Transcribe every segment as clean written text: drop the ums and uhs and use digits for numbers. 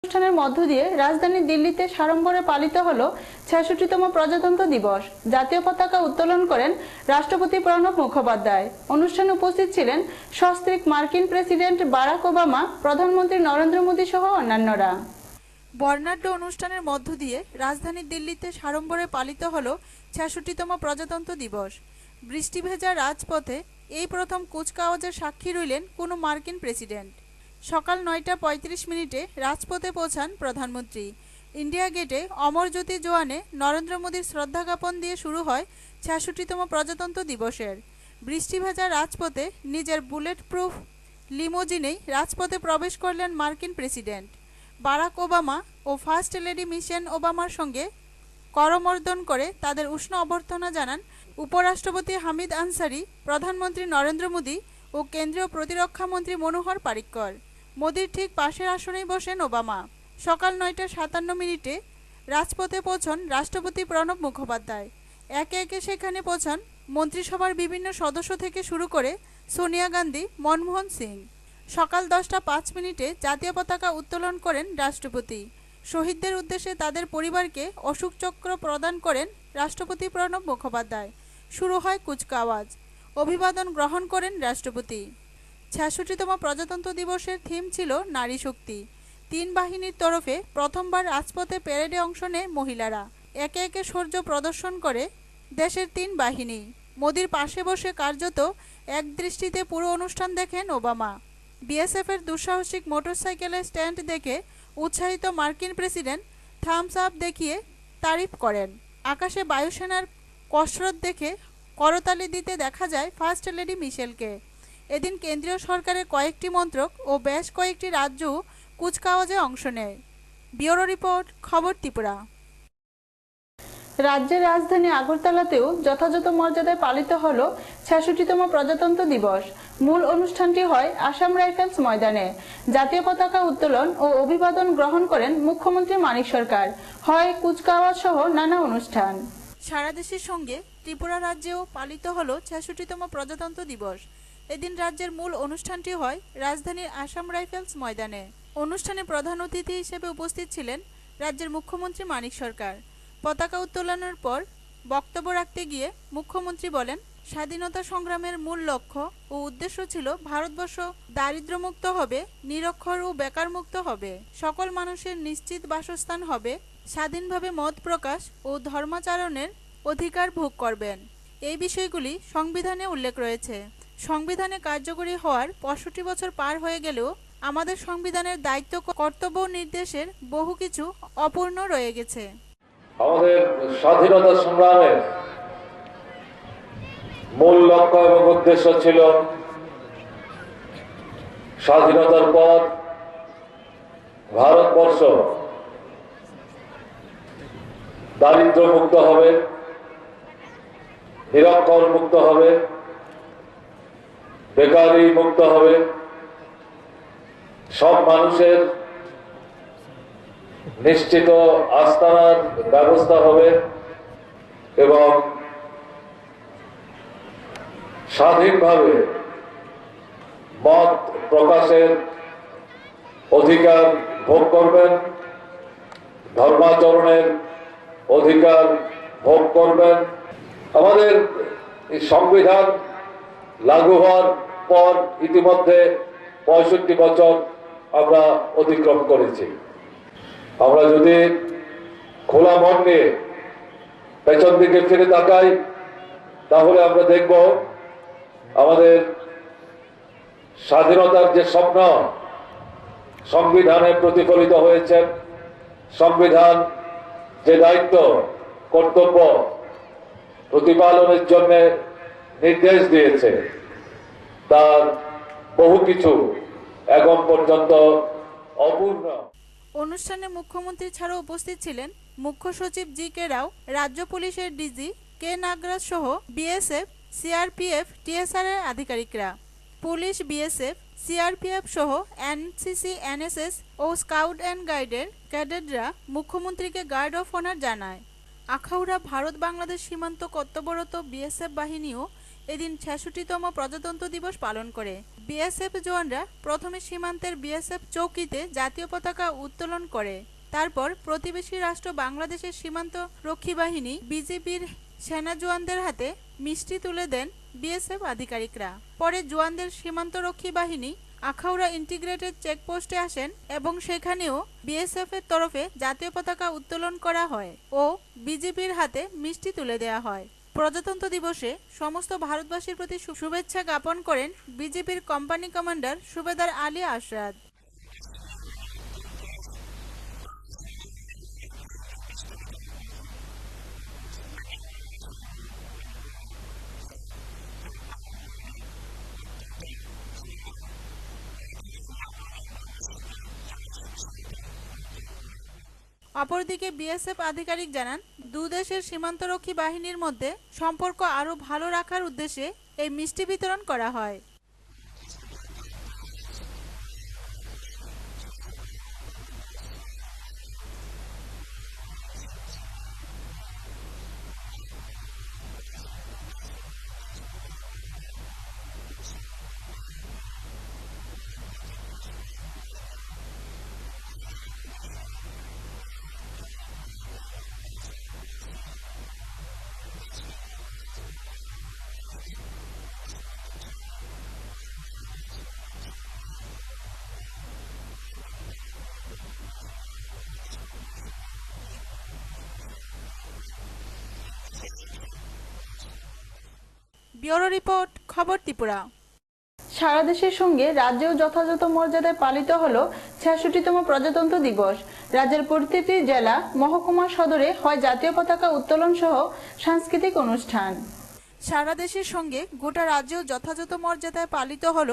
অনুষ্ঠানের মধ্য দিয়ে রাজধানী দিল্লিতে সাড়ম্বরে পালিত হলো ৬৬তম প্রজাতন্ত্র দিবস। জাতীয় পতাকা উত্তোলন করেন রাষ্ট্রপতি প্রণব মুখোপাধ্যায়। অনুষ্ঠানে উপস্থিত ছিলেন সস্ত্রীক মার্কিন প্রেসিডেন্ট বারাক ওবামা, প্রধানমন্ত্রী নরেন্দ্র মোদী সহ অন্যান্যরা। বর্ণাঢ্য অনুষ্ঠানের মধ্য দিয়ে রাজধানী দিল্লিতে সাড়ম্বরে পালিত হলো ৬৬তম প্রজাতন্ত্র দিবস। বৃষ্টি ভেজা রাজপথে এই প্রথম কুচকাওয়াজের সাক্ষী রইলেন কোনো মার্কিন প্রেসিডেন্ট। সকাল ৯টা ৩৫ রাজপথে পৌঁছান প্রধানমন্ত্রী। ইন্ডিয়া গেটে অমর জ্যোতি জোয়ানে নরেন্দ্র মোদীর শ্রদ্ধা জ্ঞাপন দিয়ে শুরু হয় ৬৬তম প্রজাতন্ত্র দিবসের। বৃষ্টি ভেজা রাজপথে নিজের বুলেট প্রুফ লিমোজিনেই রাজপথে প্রবেশ করলেন মার্কিন প্রেসিডেন্ট। বারাক ওবামা ও ফার্স্ট লেডি মিশেল ওবামার সঙ্গে করমর্দন করে তাদের উষ্ণ অভ্যর্থনা জানান উপরাষ্ট্রপতি হামিদ আনসারি, প্রধানমন্ত্রী নরেন্দ্র মোদী ও কেন্দ্রীয় প্রতিরক্ষা মন্ত্রী মনোহর পারিক্কর। মোদীর ঠিক পাশের আসনেই বসেন ওবামা। সকাল ৯টা ৫৭ রাজপথে পৌঁছন রাষ্ট্রপতি প্রণব মুখোপাধ্যায়। একে একে সেখানে পৌঁছান মন্ত্রিসভার বিভিন্ন সদস্য থেকে শুরু করে সোনিয়া গান্ধী, মনমোহন সিং। সকাল ১০টা ৫ জাতীয় পতাকা উত্তোলন করেন রাষ্ট্রপতি। শহীদদের উদ্দেশ্যে তাদের পরিবারকে অশোক চক্র প্রদান করেন রাষ্ট্রপতি প্রণব মুখোপাধ্যায়। শুরু হয় কুচকাওয়াজ। অভিবাদন গ্রহণ করেন রাষ্ট্রপতি। ৬৬তম প্রজাতন্ত্র দিবসের থিম ছিল নারী শক্তি। ৩ বাহিনীর তরফে প্রথমবার রাজপথে প্যারেডে অংশ নেয় মহিলারা। একে একে শৌর্য প্রদর্শন করে দেশের ৩ বাহিনী। মোদির পাশে বসে কার্যত একদৃষ্টিতে পুরো অনুষ্ঠান দেখেন ওবামা। বিএসএফের দুঃসাহসিক মোটরসাইকেলের স্ট্যান্ড দেখে উৎসাহিত মার্কিন প্রেসিডেন্ট থামস আপ দেখিয়ে তারিফ করেন। আকাশে বায়ুসেনার কসরত দেখে করতালি দিতে দেখা যায় ফার্স্ট লেডি মিশেলকে। এদিন কেন্দ্রীয় সরকারের কয়েকটি মন্ত্রক ও বেশ কয়েকটি রাজ্যও কুচকাওয়াজে অংশ নেয়। ব্যুরো রিপোর্ট, খবর ত্রিপুরা। রাজ্যের রাজধানী আগরতলাতেও যথাযথ মর্যাদায় পালিত হলো ৬৬তম প্রজাতন্ত্র দিবস। মূল অনুষ্ঠানটি হয় আসাম রাইফেলস ময়দানে। জাতীয় পতাকা উত্তোলন ও অভিবাদন গ্রহণ করেন মুখ্যমন্ত্রী মানিক সরকার। হয় কুচকাওয়াজ সহ নানা অনুষ্ঠান। সারা দেশের সঙ্গে ত্রিপুরা রাজ্যেও পালিত হলো ৬৬তম প্রজাতন্ত্র দিবস। এদিন রাজ্যের মূল অনুষ্ঠানটি হয় রাজধানীর আসাম রাইফেলস ময়দানে। অনুষ্ঠানে প্রধান অতিথি হিসেবে উপস্থিত ছিলেন রাজ্যের মুখ্যমন্ত্রী মানিক সরকার। পতাকা উত্তোলনের পর বক্তব্য রাখতে গিয়ে মুখ্যমন্ত্রী বলেন, স্বাধীনতা সংগ্রামের মূল লক্ষ্য ও উদ্দেশ্য ছিল ভারতবর্ষ দারিদ্র্যমুক্ত হবে, নিরক্ষর ও বেকারমুক্ত হবে, সকল মানুষের নিশ্চিত বাসস্থান হবে, স্বাধীনভাবে মত প্রকাশ ও ধর্মাচরণের অধিকার ভোগ করবেন। এই বিষয়গুলি সংবিধানে উল্লেখ রয়েছে। সংবিধানে কার্যকরী হওয়ার ৬৫ বছর পার হয়ে গেলেও আমাদের সংবিধানের দায়িত্ব, কর্তব্য ও নির্দেশের বহু কিছু অপূর্ণ রয়ে গেছে। আমাদের স্বাধীনতা সংগ্রামের মূল লক্ষ্য এবং উদ্দেশ্য ছিল স্বাধীনতার পর ভারতবর্ষ দারিদ্র মুক্ত হবে, নিরক্ষর মুক্ত হবে, বেকারি মুক্ত হবে, সব মানুষের নিশ্চিত আস্থানার ব্যবস্থা হবে এবং স্বাধীনভাবে মত প্রকাশের অধিকার ভোগ করবেন, ধর্মাচরণের অধিকার ভোগ করবেন। আমাদের এই সংবিধান লাগু হওয়ার পর ইতিমধ্যে ৬৫ বছর আমরা অতিক্রম করেছি। আমরা যদি খোলা মন নিয়ে পেছন দিকে ফিরে তাকাই, তাহলে আমরা দেখব আমাদের স্বাধীনতার যে স্বপ্ন সংবিধানে প্রতিফলিত হয়েছে, সংবিধান যে দায়িত্ব, কর্তব্য প্রতিপালনের জন্য নির্দেশ দিয়েছে, তার বহু কিছু এখন পর্যন্ত অপূর্ণ। অনুষ্ঠানে মুখ্যমন্ত্রী ছাড়াও উপস্থিত ছিলেন মুখ্য সচিব জি কে রাও, রাজ্য পুলিশের ডিজি কে নাগরাজ সহ বিএসএফ, সিআরপিএফ, টিএসআর এর আধিকারিকরা। পুলিশ, বিএসএফ, সিআরপিএফ সহ এনসিসি, এনএসএস ও স্কাউট অ্যান্ড গাইডের ক্যাডেটরা মুখ্যমন্ত্রীকে গার্ড অফ অনার জানায়। আখাউড়া ভারত বাংলাদেশ সীমান্ত কর্তব্যরত বিএসএফ বাহিনীও এদিন ৬৬তম প্রজাতন্ত্র দিবস পালন করে। বিএসএফ জওয়ানরা প্রথমে সীমান্তের বিএসএফ চৌকিতে জাতীয় পতাকা উত্তোলন করে। তারপর প্রতিবেশী রাষ্ট্র বাংলাদেশের সীমান্ত রক্ষী বাহিনী বিজিবির সেনা জওয়ানদের হাতে মিষ্টি তুলে দেন বিএসএফ আধিকারিকরা। পরে জওয়ানদের সীমান্তরক্ষী বাহিনী আখাউড়া ইন্টিগ্রেটেড চেকপোস্টে আসেন এবং সেখানেও বিএসএফ এর তরফে জাতীয় পতাকা উত্তোলন করা হয় ও বিজিবির হাতে মিষ্টি তুলে দেওয়া হয়। প্রজাতন্ত্র দিবসে সমস্ত ভারতবাসীর প্রতি শুভেচ্ছা জ্ঞাপন করেন বিজিবির কোম্পানি কমান্ডার সুবেদার আলী আশরাদ। অপরদিকে বিএসএফ আধিকারিক জানান, দুদেশের সীমান্তরক্ষী বাহিনীর মধ্যে সম্পর্ক আরও ভালো রাখার উদ্দেশ্যে এই মিষ্টি বিতরণ করা হয়। ব্যুরো রিপোর্ট, খবর ত্রিপুরা। সারা দেশের সঙ্গে রাজ্যেও যথাযথ মর্যাদায় পালিত হলো ৬৬তম প্রজাতন্ত্র দিবস। রাজ্যের প্রতিটি জেলা মহকুমা সদরে হয় জাতীয় পতাকা উত্তোলন সহ সাংস্কৃতিক অনুষ্ঠান। সারা দেশের সঙ্গে গোটা রাজ্যেও যথাযথ মর্যাদায় পালিত হল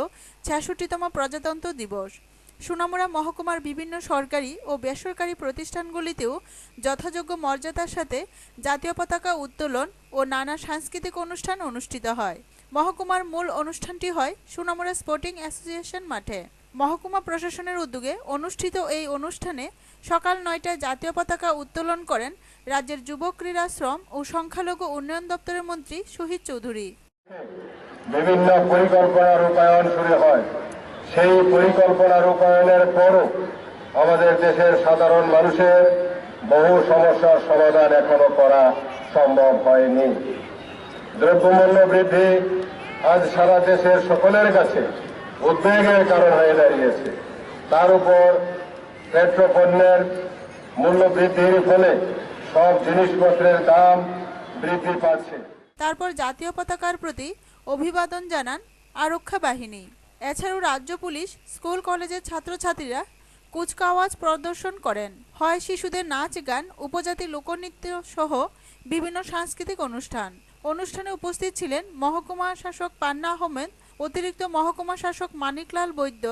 ৬৬তম প্রজাতন্ত্র দিবস। সোনামুড়া মহকুমার বিভিন্ন সরকারি ও বেসরকারি প্রতিষ্ঠানগুলিতেও যথাযোগ্য মর্যাদার সাথে জাতীয় পতাকা উত্তোলন ও নানা সাংস্কৃতিক অনুষ্ঠান অনুষ্ঠিত হয়। মহকুমার মূল অনুষ্ঠানটি হয় সোনামুড়া স্পোর্টিং অ্যাসোসিয়েশন মাঠে। মহকুমা প্রশাসনের উদ্যোগে অনুষ্ঠিত এই অনুষ্ঠানে সকাল ৯টায় জাতীয় পতাকা উত্তোলন করেন রাজ্যের যুব ক্রীড়া, শ্রম ও সংখ্যালঘু উন্নয়ন দপ্তরের মন্ত্রী শহীদ চৌধুরী। বিভিন্ন পরিকল্পনা রূপায়ণ শুরু হয়। সেই পরিকল্পনা রূপায়ণের পরও আমাদের দেশের সাধারণ মানুষের বহু সমস্যার সমাধান এখনো করা সম্ভব হয়নি। দ্রব্যমূল্য বৃদ্ধি আজ সারা দেশের সকলের কাছে উদ্বেগের কারণ হয়ে দাঁড়িয়েছে। তার উপর পেট্রোপণ্যের মূল্য বৃদ্ধির ফলে সব জিনিসপত্রের দাম বৃদ্ধি পাচ্ছে। তারপর জাতীয় পতাকার প্রতি অভিবাদন জানান আরক্ষা বাহিনী। এছাড়াও রাজ্য পুলিশ, স্কুল কলেজের ছাত্রছাত্রীরা কুচকাওয়াজ প্রদর্শন করেন। হয় শিশুদের নাচ, গান, উপজাতি লোকনৃত্য সহ বিভিন্ন সাংস্কৃতিক অনুষ্ঠান। অনুষ্ঠানে উপস্থিত ছিলেন মহকুমা শাসক পান্না আহমেদ, অতিরিক্ত মহকুমা শাসক মানিকলাল বৈদ্য,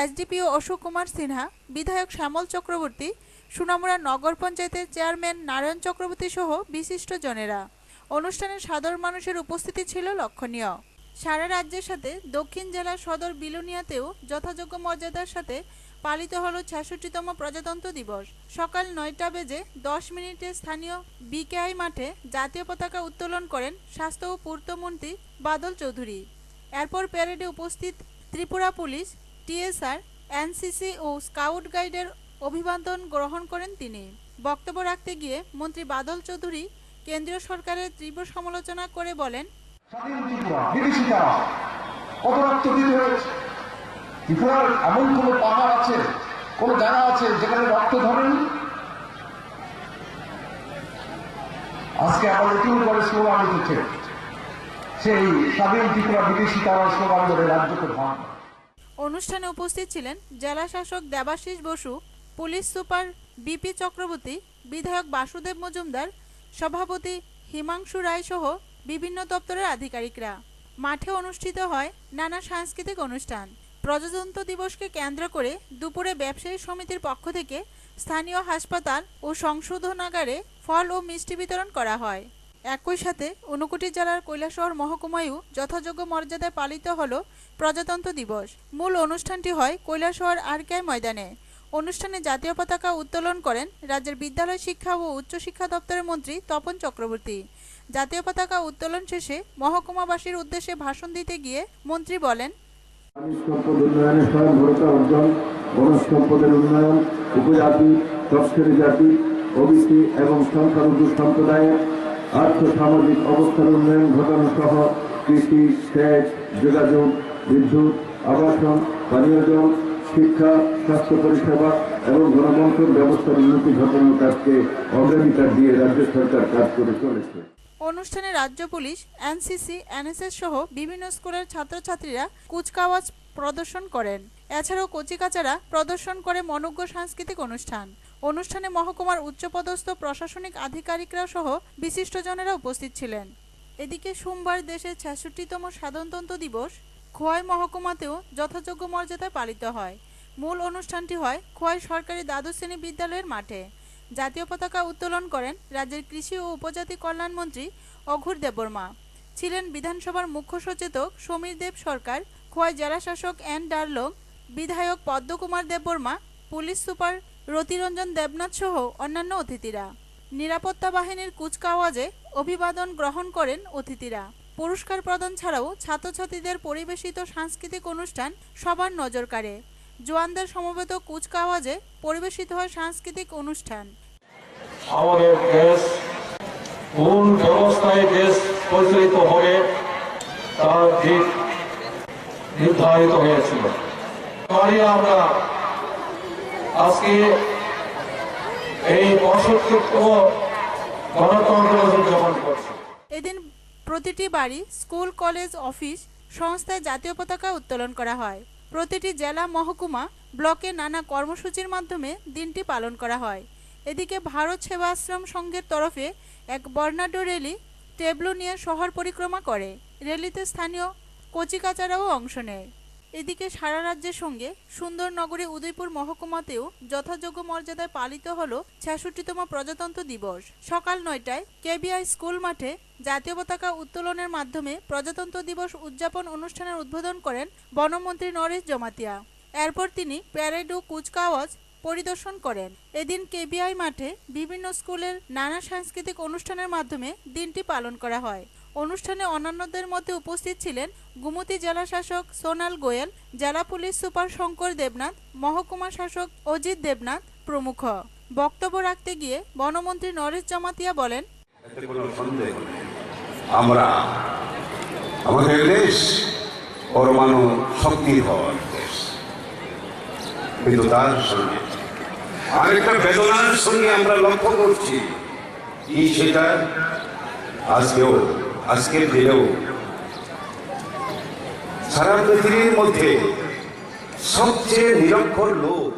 এসডিপিও অশোক কুমার সিনহা, বিধায়ক শ্যামল চক্রবর্তী, সোনামুড়া নগর পঞ্চায়েতের চেয়ারম্যান নারায়ণ চক্রবর্তী সহ বিশিষ্ট জনেরা। অনুষ্ঠানে সাধারণ মানুষের উপস্থিতি ছিল লক্ষণীয়। সারা রাজ্যের সাথে দক্ষিণ জেলার সদর বিলোনিয়াতেও যথাযোগ্য মর্যাদার সাথে পালিত হল ৬৬তম প্রজাতন্ত্র দিবস। সকাল ৯:১০ স্থানীয় বিকেআই মাঠে জাতীয় পতাকা উত্তোলন করেন স্বাস্থ্য ও পূর্তমন্ত্রী বাদল চৌধুরী। এরপর প্যারেডে উপস্থিত ত্রিপুরা পুলিশ, টিএসআর, এনসিসি ও স্কাউট গাইডের অভিবাদন গ্রহণ করেন তিনি। বক্তব্য রাখতে গিয়ে মন্ত্রী বাদল চৌধুরী কেন্দ্রীয় সরকারের তীব্র সমালোচনা করে বলেন, স্বাধীন ত্রিপুরা বিদেশিরা কত রক্ত দিতে হয়েছে। ত্রিপুরার এমন কোন পাহাড় আছে, কোন জায়গা আছে যেখানে রক্ত ধরেনি? আজকে আবার নতুন করে স্লোগান উঠেছে, সেই স্বাধীন ত্রিপুরা বিদেশি তারা স্লোগান ধরে রাজ্যকে ভাঙ। অনুষ্ঠানে উপস্থিত ছিলেন জেলা শাসক Debashis Basu, police super B P Chakraborty, বিধায়ক বাসুদেব মজুমদার, সভাপতি হিমাংশু রায় সহ বিভিন্ন দপ্তরের আধিকারিকরা। মাঠে অনুষ্ঠিত হয় নানা সাংস্কৃতিক অনুষ্ঠান। প্রজাতন্ত্র দিবসকে কেন্দ্র করে দুপুরে ব্যবসায়ী সমিতির পক্ষ থেকে স্থানীয় হাসপাতাল ও সংশোধনাগারে ফল ও মিষ্টি বিতরণ করা হয়। একই সাথে ঊনকোটি জেলার কৈলাসহর মহকুমায়ও যথাযোগ্য মর্যাদায় পালিত হল প্রজাতন্ত্র দিবস। মূল অনুষ্ঠানটি হয় কৈলাসহর আরকেআই ময়দানে। অনুষ্ঠানে জাতীয় পতাকা উত্তোলন করেন রাজ্যের বিদ্যালয় শিক্ষা ও উচ্চশিক্ষা দপ্তরের মন্ত্রী তপন চক্রবর্তী। জাতীয় পতাকা উত্তোলন শেষে মহকুমাবাসীর উদ্দেশ্যে ভাষণ দিতে গিয়ে মন্ত্রী বলেন, খনিজ সম্পদ উন্নয়নে স্বয়ংভরতা অর্জন, বনজ সম্পদের উন্নয়ন, উপজাতি, তফসিলি জাতি, ওবিসি এবং সংখ্যালঘু সম্প্রদায়ের আর্থ সামাজিক অবস্থার উন্নয়ন ঘটানো সহ কৃষি, সেচ, যোগাযোগ, বিদ্যুৎ, আবাসন, পানীয় জল, শিক্ষা, স্বাস্থ্য পরিষেবা এবং গণবন্টন ব্যবস্থার উন্নতি ঘটানোর কাজকে অগ্রাধিকার দিয়ে রাজ্য সরকার কাজ করে চলেছে। অনুষ্ঠানে রাজ্য পুলিশ, এনসিসি, এনএসএস সহ বিভিন্ন স্কুলের ছাত্রছাত্রীরা কুচকাওয়াজ প্রদর্শন করেন। এছাড়াও কচিকাচারা প্রদর্শন করে মনোজ্ঞ সাংস্কৃতিক অনুষ্ঠান। অনুষ্ঠানে মহকুমার উচ্চপদস্থ প্রশাসনিক আধিকারিকরা সহ বিশিষ্টজনেরা উপস্থিত ছিলেন। এদিকে সোমবার দেশের ৬৬তম সাধারণতন্ত্র দিবস খোয়াই মহকুমাতেও যথাযোগ্য মর্যাদায় পালিত হয়। মূল অনুষ্ঠানটি হয় খোয়াই সরকারি দ্বাদশ শ্রেণী বিদ্যালয়ের মাঠে। জাতীয় পতাকা উত্তোলন করেন রাজ্যের কৃষি ও উপজাতি কল্যাণ মন্ত্রী অঘোর দেববর্মা। ছিলেন বিধানসভার মুখ্য সচেতক সমীর দেব সরকার, খোয়াই জেলাশাসক এন ডারলং, বিধায়ক পদ্মকুমার দেববর্মা, পুলিশ সুপার রতিরঞ্জন দেবনাথ সহ অন্যান্য অতিথিরা। নিরাপত্তা বাহিনীর কুচকাওয়াজে অভিবাদন গ্রহণ করেন অতিথিরা। পুরস্কার প্রদান ছাড়াও ছাত্রছাত্রীদের পরিবেশিত সাংস্কৃতিক অনুষ্ঠান সবার নজর কাড়ে। জওয়ানদের সমবেত কুচকাওয়াজে পরিবেশিত হয় সাংস্কৃতিক অনুষ্ঠান। আমাদের দেশ কোন ব্যবস্থায় দেশ পরিচালিত হবে তার দিক নির্ধারিত হয়েছিল। আমরা আজকে এই ৬৫তম গণতন্ত্র উদযাপন করছি। এদিন প্রতিটি বাড়ি, স্কুল, কলেজ, অফিস, সংস্থায় জাতীয় পতাকা উত্তোলন করা হয়। প্রতিটি জেলা, মহকুমা, ব্লকে নানা কর্মসূচির মাধ্যমে দিনটি পালন করা হয়। এদিকে ভারত সেবাশ্রম সংঘের তরফে এক বর্ণাঢ্য র্যালি টেবলু নিয়ে শহর পরিক্রমা করে। র্যালিতে স্থানীয় কচিকাচারাও অংশ নেয়। এদিকে সারা রাজ্যের সঙ্গে সুন্দর নগরী উদয়পুর মহকুমাতেও যথাযোগ্য মর্যাদায় পালিত হল ৬৬তম প্রজাতন্ত্র দিবস। সকাল ৯টায় কেবিআই স্কুল মাঠে জাতীয় পতাকা উত্তোলনের মাধ্যমে প্রজাতন্ত্র দিবস উদযাপন অনুষ্ঠানের উদ্বোধন করেন বনমন্ত্রী নরেশ জমাতিয়া। এরপর তিনি প্যারেড ও কুচকাওয়াজ পরিদর্শন করেন। এদিন কেবিআই মাঠে বিভিন্ন স্কুলের নানা সাংস্কৃতিক অনুষ্ঠানের মাধ্যমে দিনটি পালন করা হয়। অনুষ্ঠানে অন্যান্যদের মধ্যে উপস্থিত ছিলেন গুমতি জেলা শাসক সোনাল গোয়েল, জেলা পুলিশ সুপার শঙ্কর দেবনাথ, মহকুমা শাসক অজিত দেবনাথ প্রমুখ। বক্তব্য রাখতে গিয়ে বনমন্ত্রী নরেশ জমাতিয়া বলেন, আমরা আমাদের দেশ পরমাণু শক্তির হওয়ার দেশ, কিন্তু তার সঙ্গে আরেকটা বেদনার সঙ্গে আমরা লক্ষ্য করছি কি সেটা আজকের দিনেও সারা পৃথিবীর মধ্যে সবচেয়ে নিরক্ষর লোক।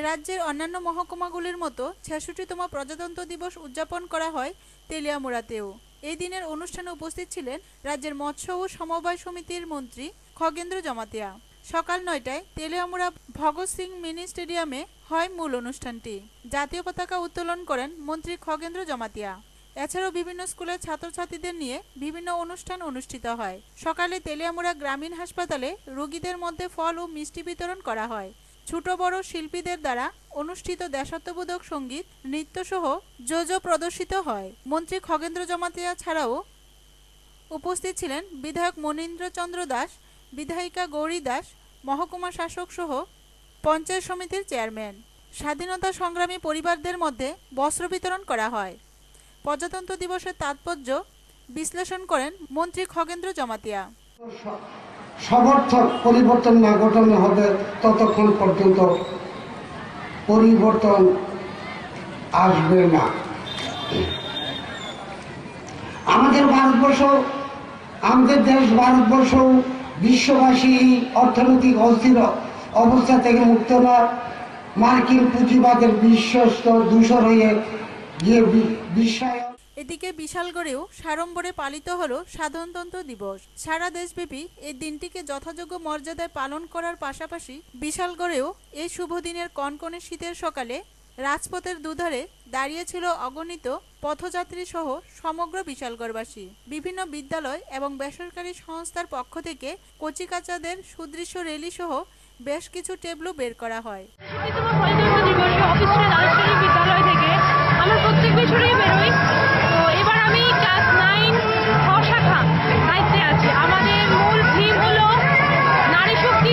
রাজ্যের অন্যান্য মহকুমাগুলির মতো ৬৬তম প্রজাতন্ত্র দিবস উদযাপন করা হয় তেলিয়ামুড়াতেও। এই দিনের অনুষ্ঠানে উপস্থিত ছিলেন রাজ্যের মৎস্য ও সমবায় সমিতির মন্ত্রী খগেন্দ্র জমাতিয়া। সকাল ৯টায় তেলিয়ামুড়া ভগৎ সিং মিনি স্টেডিয়ামে হয় মূল অনুষ্ঠানটি। জাতীয় পতাকা উত্তোলন করেন মন্ত্রী খগেন্দ্র জমাতিয়া। এছাড়াও বিভিন্ন স্কুলের ছাত্রছাত্রীদের নিয়ে বিভিন্ন অনুষ্ঠান অনুষ্ঠিত হয়। সকালে তেলিয়ামুড়া গ্রামীণ হাসপাতালে রোগীদের মধ্যে ফল ও মিষ্টি বিতরণ করা হয়। ছোট বড় শিল্পীদের দ্বারা অনুষ্ঠিত দেশাত্মবোধক সঙ্গীত, নৃত্য সহ জোজো প্রদর্শিত হয়। মন্ত্রী খগেন্দ্র জমাতিয়া ছাড়াও উপস্থিত ছিলেন বিধায়ক মনীন্দ্র চন্দ্র দাস, বিধায়িকা গৌরী দাস, মহকুমা শাসক সহ পঞ্চায়েত সমিতির চেয়ারম্যান। স্বাধীনতা সংগ্রামী পরিবারদের মধ্যে বস্ত্র বিতরণ করা হয়। প্রজাতন্ত্র দিবসের তাৎপর্য বিশ্লেষণ করেন মন্ত্রী খগেন্দ্র জমাতিয়া। সমর্থক পরিবর্তন না ঘটানো হবে ততক্ষণ পর্যন্ত পরিবর্তন আসবে না। আমাদের ভারতবর্ষ, আমাদের দেশ ভারতবর্ষ বিশ্ববাসী অর্থনৈতিক অস্থির অবস্থা থেকে মুক্ত না, মার্কিন পুঁজিবাদের বিশ্বস্ত দূষর হয়ে গিয়ে বিশ্বায়ন। এদিকে বিশালগড়েও সাড়ম্বরে পালিত হলো সাধারণতন্ত্র দিবস। সারা দেশব্যাপী এই দিনটিকে যথাযোগ্য মর্যাদায় পালন করার পাশাপাশি বিশালগড়েও এই শুভ দিনের কনকনে শীতের সকালে রাজপথের দুধারে দাঁড়িয়েছিল অগণিত পথযাত্রী সহ সমগ্র বিশালগড়বাসী। বিভিন্ন বিদ্যালয় এবং বেসরকারি সংস্থার পক্ষ থেকে কচিকাচাদের সুদৃশ্য র্যালি সহ বেশ কিছু টেবলু বের করা হয়। বিদ্যালয় থেকে আমরা প্রত্যেক বছরই বেরোই। তো এবার আমি ক্লাস 9 শাখা দায়িত্বে আছি। আমাদের মূল থিম হলো নারী শক্তি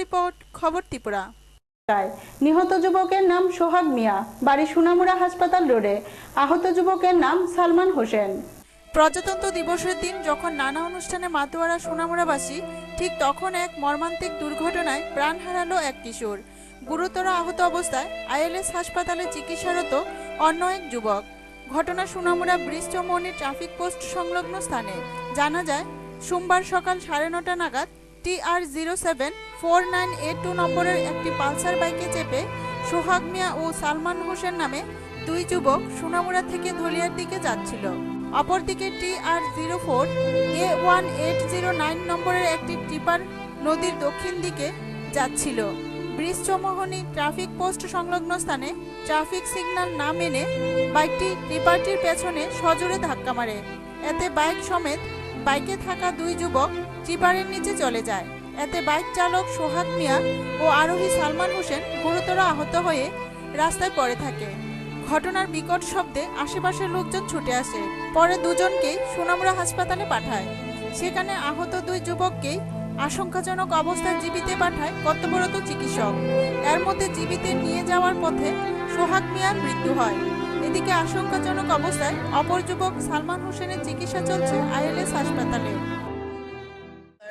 রিপোর্ট, খবর ত্রিপুরা। নিহত যুবকের নাম সোহাগ মিয়া, বাড়ি সোনামুড়া হাসপাতাল রোডে। আহত যুবকের নাম সালমান হোসেন। প্রজাতন্ত্র দিবসের দিন যখন নানা অনুষ্ঠানে মাতোয়ারা সোনামুড়াবাসী, ঠিক তখন এক মর্মান্তিক দুর্ঘটনায় প্রাণ হারালো এক কিশোর। গুরুতর আহত অবস্থায় আইএলএস হাসপাতালে চিকিৎসারত অন্য এক যুবক। ঘটনা Sonamura bridge Chaumoni traffic post সংলগ্ন স্থানে। জানা যায়, সোমবার সকাল 9:30 নাগাদ TR074982 নম্বরের একটি পালসার বাইকে চেপে সোহাগ মিয়া ও সালমান হোসেন নামে দুই যুবক সোনামুড়া থেকে ধলিয়ার দিকে যাচ্ছিল। অপরদিকে TR04A1809 নম্বরের একটি টিপার নদীর দক্ষিণ দিকে যাচ্ছিল। ব্রিজ চৌমোহনী ট্রাফিক পোস্ট সংলগ্ন স্থানে ট্রাফিক সিগন্যাল না মেনে বাইকটি টিপারটির পেছনে সজোরে ধাক্কা মারে। এতে বাইক সমেত বাইকে থাকা দুই যুবক টিপারের নিচে চলে যায়। এতে বাইক চালক সোহাগ মিয়া ও আরোহী সালমান হোসেন গুরুতর আহত হয়ে রাস্তায় পড়ে থাকে। ঘটনার বিকট শব্দে আশেপাশের লোকজন ছুটে আসে। পরে দুজনকেই সোনামুড়া হাসপাতালে পাঠায়। সেখানে আহত দুই যুবককেই আশঙ্কাজনক অবস্থায় জীবিতে পাঠায় কর্তব্যরত চিকিৎসক। এর মধ্যে জীবিতে নিয়ে যাওয়ার পথে সোহাগ মিয়ার মৃত্যু হয়। এদিকে আশঙ্কাজনক অবস্থায় অপর যুবক সালমান হোসেনের চিকিৎসা চলছে আইএলএস হাসপাতালে।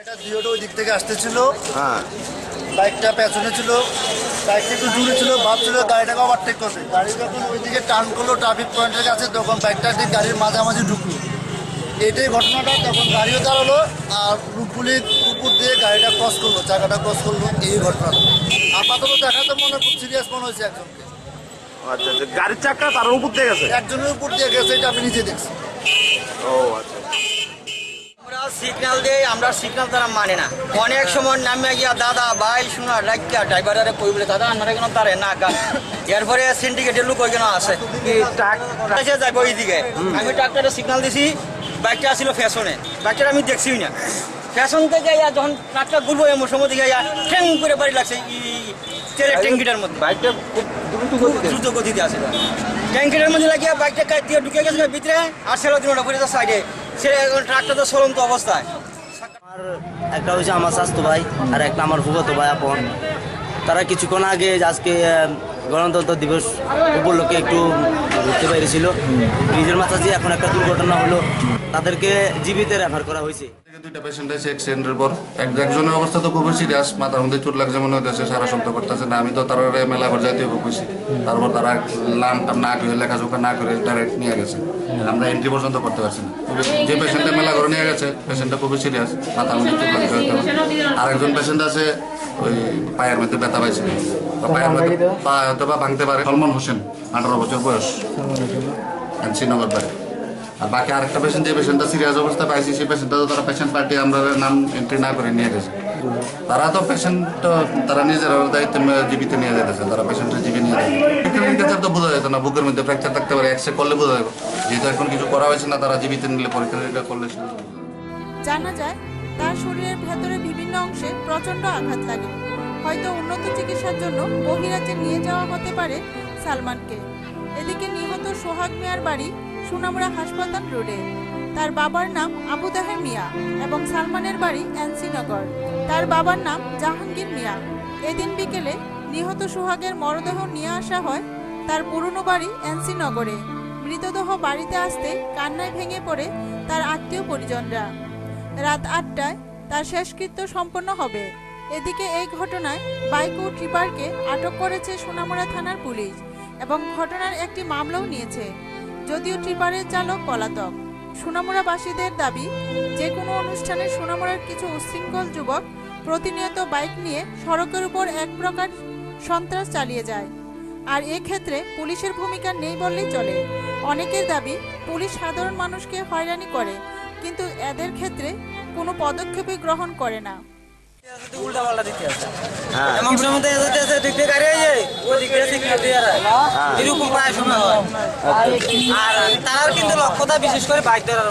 এটা দুটো ওই দিক থেকে আসতেছিল, বাইকটা পেছনে ছিল, বাইকটা একটু দূরে ছিল, ভাবছিল গাড়িটাকে ওভারটেক করবে। গাড়ি যখন ওইদিকে টার্ন করলো ট্রাফিক পয়েন্টের কাছে, তখন বাইকটা ঠিক গাড়ির মাঝামাঝি ঢুকলো। এটাই ঘটনাটা। তখন গাড়িও দাঁড়ালো আর রূপগুলির উপর দিয়ে গাড়িটা ক্রস করলো, চাকাটা ক্রস করলো। এই ঘটনাটা আপাতত দেখা তো মনে খুব সিরিয়াস মনে হয়েছে একজনকে। আচ্ছা আচ্ছা, গাড়ির চাকা তার উপর দিয়ে গেছে? একজনের উপর দিয়ে গেছে, এটা আমি নিজে দেখছি। ও আচ্ছা। আমরা সিগন্যাল দিই, আমরা সিগন্যাল তারা মানে না। অনেক সময় নামে গিয়া দাদা ভাই শোনা রাখিয়া ড্রাইভারে কই বলে দাদা আপনারা কেন তারে না গা। এরপরে সিন্ডিকেটের লোক ওইখানে আসে, ট্রাক যাবো এইদিকে। আমি ট্রাক্টরে সিগন্যাল দিছি, বাইকটা আসছিল ফ্যাশনে, বাইকটা আমি দেখছিই না। ফ্যাশন থেকে যখন ট্রাকটা ঘুরবো এমন সময় দিকে ঠ্যাং করে বাড়ি লাগছে তেলের ট্যাঙ্কিটার মধ্যে। বাইকটা দ্রুত গতিতে আসে, ট্যাঙ্কিটার মধ্যে লাগিয়ে বাইকটা কাট দিয়ে ঢুকে গেছে ভিতরে। আর সেটা দিনটা পরে সাইডে সে ট্রাকটা তো চলন্ত অবস্থায়। আর একটা হচ্ছে আমার স্বাস্থ্য ভাই, আর একটা আমার ফুফাতো ভাই আপন। তারা কিছুক্ষণ আগে আজকে গণতন্ত্র দিবস উপলক্ষে একটু ঘুরতে পেরেছিল ব্রিজের মাথায়। এখন একটা দুর্ঘটনা হলো, তাদেরকে জীবিত রেফার করা হয়েছে। দুইটা পেশেন্ট আছে অ্যাক্সিডেন্টের পর। একজনের অবস্থা তো খুবই সিরিয়াস, মাথার মধ্যে চোট লাগছে মনে হইতেছে, সারা শব্দ করতেছে না। আমি তো তারা মেলা করে যাইতে কইছি, তারপর তারা লাম টাম না করে লেখাজোখা না করে ডাইরেক্ট নিয়ে গেছে। আমরা এন্ট্রি পর্যন্ত করতে পারছি না। যে পেশেন্টটা মেলা করে নিয়ে গেছে, পেশেন্টটা খুবই সিরিয়াস, মাথার মধ্যে চোট লাগছে হয়তো। আরেকজন পেশেন্ট আছে ওই পায়ের মধ্যে ব্যথা পাইছে, পায়ের মধ্যে পা হয়তো বা ভাঙতে পারে। সলমান হোসেন, 18 বছর বয়স, শ্রীনগর বাড়ি। আর বাকি আরেকটা পেশেন্ট, যে পেশেন্টটা সিরিয়াস অবস্থা পাইছি, সেই পেশেন্টটা তো তারা পেশেন্ট পার্টি আমরা নাম এন্ট্রি না করে নিয়ে গেছে। তারা তো পেশেন্ট তারা নিজের দায়িত্ব জীবিত নিয়ে যেতেছে, তারা পেশেন্টের জীবী নিয়ে যাবে। তো বোঝা যেত না, বুকের মধ্যে ফ্র্যাকচার থাকতে পারে, এক্সরে করলে বোঝা যাবে। যেহেতু এখন কিছু করা হয়েছে না, তারা জীবিত নিলে পরীক্ষা করলে। জানা যায়, তার শরীরের ভেতরে বিভিন্ন অংশে প্রচন্ড আঘাত লাগে। হয়তো উন্নত চিকিৎসার জন্য বহিরাজ্যে নিয়ে যাওয়া হতে পারে সালমানকে। এদিকে নিহত সোহাগ মিয়ার বাড়ি সোনামুড়া হাসপাতাল রোডে। তার বাবার নাম আবু তাহের মিয়া এবং সালমানের বাড়ি এনসিনগর। তার বাবার নাম জাহাঙ্গীর মিয়া। এদিন বিকেলে নিহত সোহাগের মরদেহ নিয়ে আসা হয় তার পুরনো বাড়ি এনসিনগরে। মৃতদেহ বাড়িতে আসতে কান্নায় ভেঙে পড়ে তার আত্মীয় পরিজনরা। রাত 8টায় তার শেষকৃত্য সম্পন্ন হবে। এদিকে এই ঘটনায় বাইক ও ট্রিপারকে আটক করেছে সোনামুড়া থানার পুলিশ এবং ঘটনার একটি মামলাও নিয়েছে, যদিও ট্রিপারের চালক পলাতক। সোনামুড়াবাসীদের দাবি, যে কোনো অনুষ্ঠানে সোনামুড়ার কিছু উচ্ছৃঙ্খল যুবক প্রতিনিয়ত বাইক নিয়ে সড়কের উপর এক প্রকার সন্ত্রাস চালিয়ে যায়। আর এক্ষেত্রে পুলিশের ভূমিকা নেই বললেই চলে। অনেকের দাবি, পুলিশ সাধারণ মানুষকে হয়রানি করে, কিন্তু এদের ক্ষেত্রে কোনো পদক্ষেপই গ্রহণ করে না। তারা কিন্তু লক্ষ্যতা বিশেষ করে বাইক ধরার।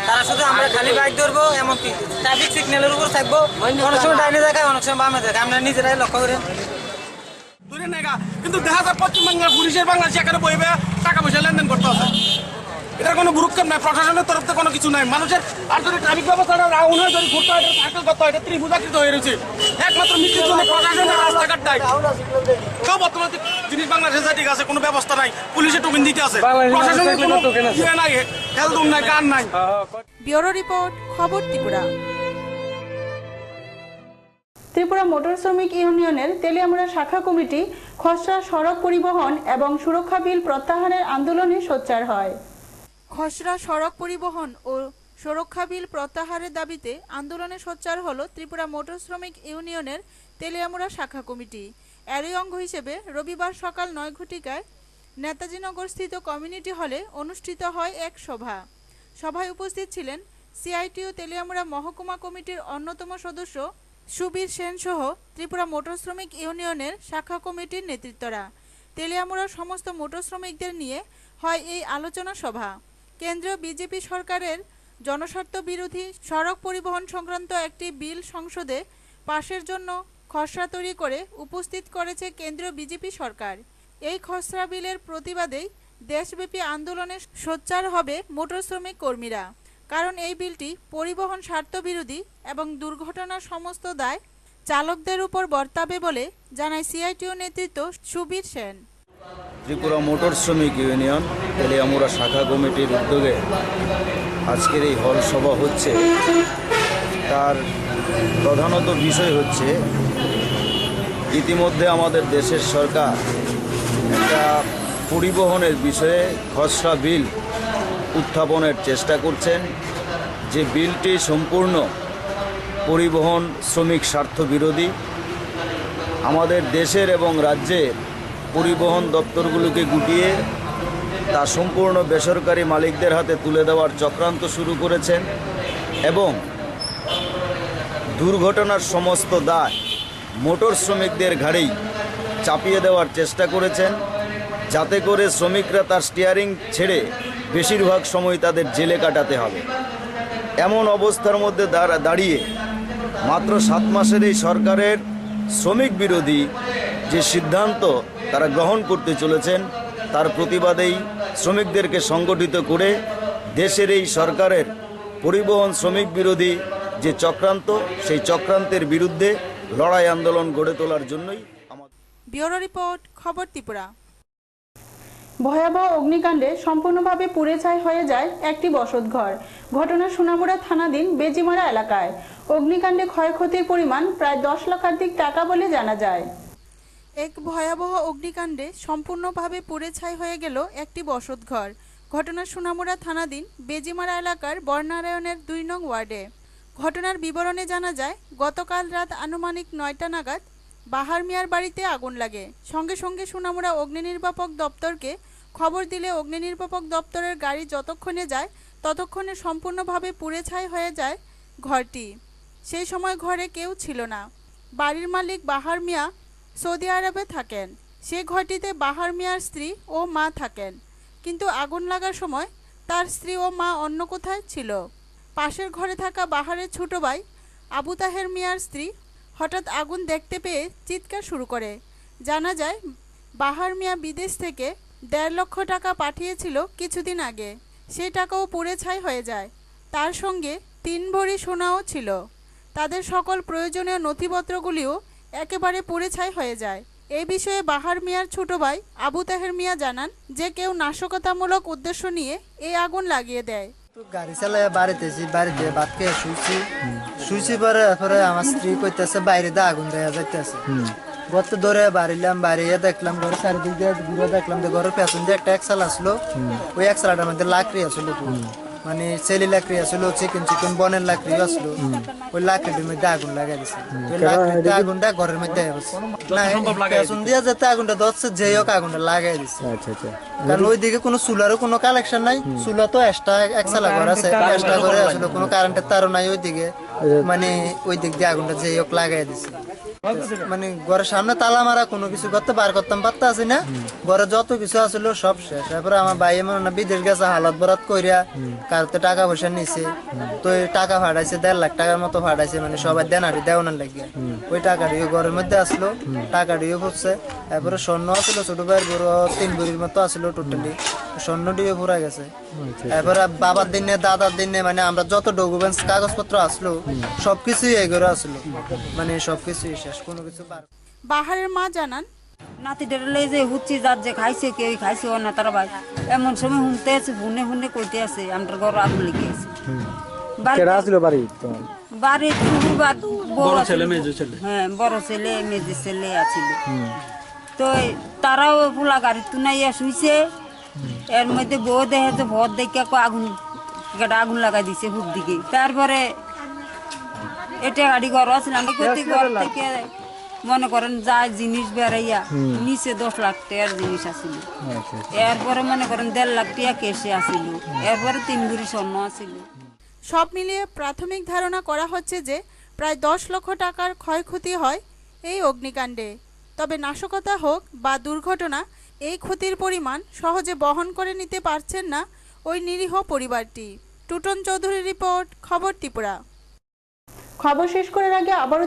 তারা শুধু আমরা খালি বাইক ধরবো এমনকি ট্রাফিক সিগন্যালের উপর থাকবো, অনেক সময় ডাইনে দেখায়, অনেক সময় বামে দেখায়, আমরা নিজেরাই লক্ষ্য করে। কিন্তু দেখা যায় পশ্চিমবঙ্গের পুলিশের বাংলাদেশ এখানে বইবে টাকা পয়সা লেনদেন করতে হবে। এটার কোনো ভ্রুক্ষেপ নাই, প্রশাসনের তরফ থেকে কোনো কিছু নাই। মানুষের আর যদি ট্রাফিক ব্যবস্থাটা রাউন্ড হয়ে যদি ঘুরতে হয়, এটা সার্কেল করতে হয়, এটা ত্রিভুজাকৃত হয়ে রয়েছে। একমাত্র মৃত্যুর জন্য প্রশাসনের রাস্তাঘাট নাই। কেউ বর্তমানে জিনিস বাংলাদেশে ঠিক আছে, কোনো ব্যবস্থা নাই, পুলিশে টোকেন দিতে আছে, প্রশাসনের কোনো ইয়ে নাই, হেলদুম নাই, গান নাই। ব্যুরো রিপোর্ট, খবর ত্রিপুরা। ত্রিপুরা মোটর শ্রমিক ইউনিয়নের তেলিয়ামুড়া শাখা কমিটি খসড়া সড়ক পরিবহন এবং সুরক্ষা বিল প্রত্যাহারের আন্দোলনে সোচ্চার হয়। খসড়া সড়ক পরিবহন ও সুরক্ষা বিল প্রত্যাহারের দাবিতে আন্দোলনে সোচ্চার হল ত্রিপুরা মোটর শ্রমিক ইউনিয়নের তেলিয়ামুড়া শাখা কমিটি। এরই অঙ্গ হিসেবে রবিবার সকাল 9 ঘটিকায় নেতাজিনগরস্থিত কমিউনিটি হলে অনুষ্ঠিত হয় এক সভা। সভায় উপস্থিত ছিলেন সিআইটিইউ তেলিয়ামুড়া মহকুমা কমিটির অন্যতম সদস্য সুবীর সেন সহ ত্রিপুরা মোটর শ্রমিক ইউনিয়নের শাখা কমিটির নেতৃত্বরা। তেলিয়ামুড়ার সমস্ত মোটর শ্রমিকদের নিয়ে হয় এই আলোচনা সভা। কেন্দ্রীয় বিজেপি সরকারের জনস্বার্থ বিরোধী সড়ক পরিবহন সংক্রান্ত একটি বিল সংসদে পাশের জন্য খসড়া তৈরি করে উপস্থিত করেছে কেন্দ্রীয় বিজেপি সরকার। এই খসড়া বিলের প্রতিবাদেই দেশব্যাপী আন্দোলনে সোচ্চার হবে মোটর শ্রমিক কর্মীরা। কারণ এই বিলটি পরিবহন স্বার্থ বিরোধী এবং দুর্ঘটনার সমস্ত দায় চালকদের উপর বর্তাবে বলে জানায় সিআইটিইউ নেতৃত্ব সুবীর সেন। ত্রিপুরা মোটর শ্রমিক ইউনিয়ন তেলিয়ামুড়া শাখা কমিটির উদ্যোগে আজকের এই হল সভা হচ্ছে। তার প্রধানত বিষয় হচ্ছে ইতিমধ্যে আমাদের দেশের সরকার একটা পরিবহনের বিষয়ে খসড়া বিল উত্থাপনের চেষ্টা করছেন, যে বিলটি সম্পূর্ণ পরিবহন শ্রমিক স্বার্থ বিরোধী। আমাদের দেশের এবং রাজ্যের পরিবহন দপ্তরগুলোকে গুটিয়ে তা সম্পূর্ণ বেসরকারি মালিকদের হাতে তুলে দেওয়ার চক্রান্ত শুরু করেছেন এবং দুর্ঘটনার সমস্ত দায় মোটর শ্রমিকদের ঘাড়েই চাপিয়ে দেওয়ার চেষ্টা করেছেন, যাতে করে শ্রমিকরা তার স্টিয়ারিং ছেড়ে বেশিরভাগ সময় তাদের জেলে কাটাতে হবে। এমন অবস্থার মধ্যে দাঁড়িয়ে মাত্র 7 মাসের এই সরকারের শ্রমিক বিরোধী যে সিদ্ধান্ত তারা গ্রহণ করতে চলেছেন, তার প্রতিবাদেই শ্রমিকদেরকে সংগঠিত করে দেশের এই সরকারের পরিবহন শ্রমিক বিরোধী যে চক্রান্ত, সেই চক্রান্তের বিরুদ্ধে লড়াই আন্দোলন গড়ে তোলার জন্যই ব্যুরো রিপোর্ট, খবর ত্রিপুরা। ভয়াবহ অগ্নিকাণ্ডে সম্পূর্ণভাবে পুড়ে ছাই হয়ে যায় একটি বসতঘর। ঘটনা সোনামুড়া থানাধীন বেজিমারা এলাকায়। অগ্নিকাণ্ডে ক্ষয়ক্ষতির পরিমাণ প্রায় 10 লক্ষাধিক টাকা বলে জানা যায়। এক ভয়াবহ অগ্নিকাণ্ডে সম্পূর্ণভাবে পুড়ে ছাই হয়ে গেল একটি বসতঘর। ঘটনা সোনামুড়া থানাধীন বেজিমারা এলাকার বর্ণারায়ণের 2 নং ওয়ার্ডে। ঘটনার বিবরণে জানা যায়, গতকাল রাত আনুমানিক 9টা নাগাদ বাহার মিয়ার বাড়িতে আগুন লাগে। সঙ্গে সঙ্গে সোনামুড়া অগ্নি নির্বাপক দপ্তরকে খবর দিলে অগ্নি নির্বাপক দপ্তরের গাড়ি যতক্ষণে যায় ততক্ষণে সম্পূর্ণভাবে পুড়ে ছাই হয়ে যায় ঘরটি। সেই সময় ঘরে কেউ ছিল না। বাড়ির মালিক বাহার মিয়া সৌদি আরবে থাকেন। সেই ঘরটিতে বাহার মিয়ার স্ত্রী ও মা থাকেন, কিন্তু আগুন লাগার সময় তার স্ত্রী ও মা অন্য কোথায় ছিল। পাশের ঘরে থাকা বাহারের ছোট ভাই আবু তাহের মিয়ার স্ত্রী হঠাৎ আগুন দেখতে পেয়ে চিৎকার শুরু করে। জানা যায়, বাহার মিয়া বিদেশ থেকে 1.5 লক্ষ টাকা পাঠিয়েছিল কিছুদিন আগে। সেই টাকাও পুড়ে ছাই হয়ে যায়। তার সঙ্গে 3 ভরি সোনাও ছিল। তাদের সকল প্রয়োজনীয় নথিপত্রগুলিও একেবারে পুড়ে ছাই হয়ে যায়। এই বিষয়ে বাহার মিয়ার ছোট ভাই আবু তাহের মিয়া জানান যে কেউ নাশকতামূলক উদ্দেশ্য নিয়ে এই আগুন লাগিয়ে দেয়। গাড়ি চালায় বাড়িতে ভাত খেয়ে শুইছি পরে আমার স্ত্রী কইতেছে বাইরে দিয়ে আগুন দেওয়া যাইতেছে। গত ধরে বাড়িলাম, বাড়িয়ে দেখলাম ঘরের চারিদিক দিয়ে ঘুরে দেখলাম যে ঘরের পেছন দিয়ে একটা একসাল আসলো। ওই একসালটার মধ্যে লাকড়ি আসলো, মানে চেলি লাকড়ি আসলো, চিকন বনের লাকড়ি আসলো। ওই লাকড়ির মধ্যে আগুন লাগাই দিচ্ছে। আগুনটা ঘরের মধ্যে পেছন দিয়ে যেতে আগুনটা ধরছে, যেই হোক আগুনটা লাগাই দিচ্ছে। কারণ ওইদিকে কোনো চুলারও কোনো কালেকশন নাই। চুলা তো এক্সট্রা একসালা ঘর আছে, এক্সট্রা করে আসলো, কোনো কারেন্টের তারও নাই ওইদিকে। মানে ওই দিক দিয়ে আগুনটা যেই হোক লাগাই দিচ্ছে। মানে ঘরের সামনে তালা মারা, কোনো কিছু করতে বার করতাম পারতা আছি না। ঘরে যত কিছু আসলো সব শেষ। তারপরে আমার ভাই মনে বিদেশ গেছে, হালত বরাত কইরা কারোতে টাকা পয়সা নিছে। তো টাকা ফাটাইছে 1.5 লাখ টাকার মতো ফাটাইছে, মানে সবাই দেনারি দেওয়ানোর লাগিয়ে। ওই টাকাটিও ঘরের মধ্যে আসলো, টাকাটিও পড়ছে। তারপরে স্বর্ণ আসলো ছোট ভাইয়ের বড় 3 ভরির মতো আসলো টোটালি। স্বর্ণটিও পুরা গেছে। এরপরে বাবার দিনে দাদার দিনে মানে আমরা যত ডকুমেন্টস কাগজপত্র আসলো সবকিছুই এগুলো আসলো, মানে সবকিছুই শেষ, কোনো কিছু বাহারের মা জানান, নাতিদের যে হুচ্ছি যার যে খাইছে কেউ খাইছে অন্য তারা ভাই এমন সময় শুনতে আছে ফোনে ফোনে কইতে আছে আমার ঘর আগুন লেগে আছে। বাড়ি হ্যাঁ বড় ছেলে মেজে ছেলে আছিল, তো তারাও পোলা গাড়ি তুনাইয়া শুইছে। এর মধ্যে বউ দেখে যে ভর দেখে আগুন লাগাই দিছে হুক দিকে। তারপরে এটা গাড়ি ঘর আসলাম ঘর থেকে মনে করেন যা জিনিস বেড়াইয়া নিচে 10 লাখ টাকার জিনিস আসিল, এরপরে মনে করেন 1.5 লাখ টাকা কেসে আসিল, এরপরে 3 ভরি স্বর্ণ আসিল। সব মিলিয়ে প্রাথমিক ধারণা করা হচ্ছে যে প্রায় 10 লক্ষ টাকার ক্ষয়ক্ষতি হয় এই অগ্নিকাণ্ডে। তবে নাশকতা হোক বা দুর্ঘটনা, এই ক্ষতির পরিমাণ সহজে বহন করে নিতে পারছেন না ওই নিরীহ পরিবারটি। টুটন চৌধুরীর রিপোর্ট, খবর ত্রিপুরা। খবর শেষ করার আগে আবারও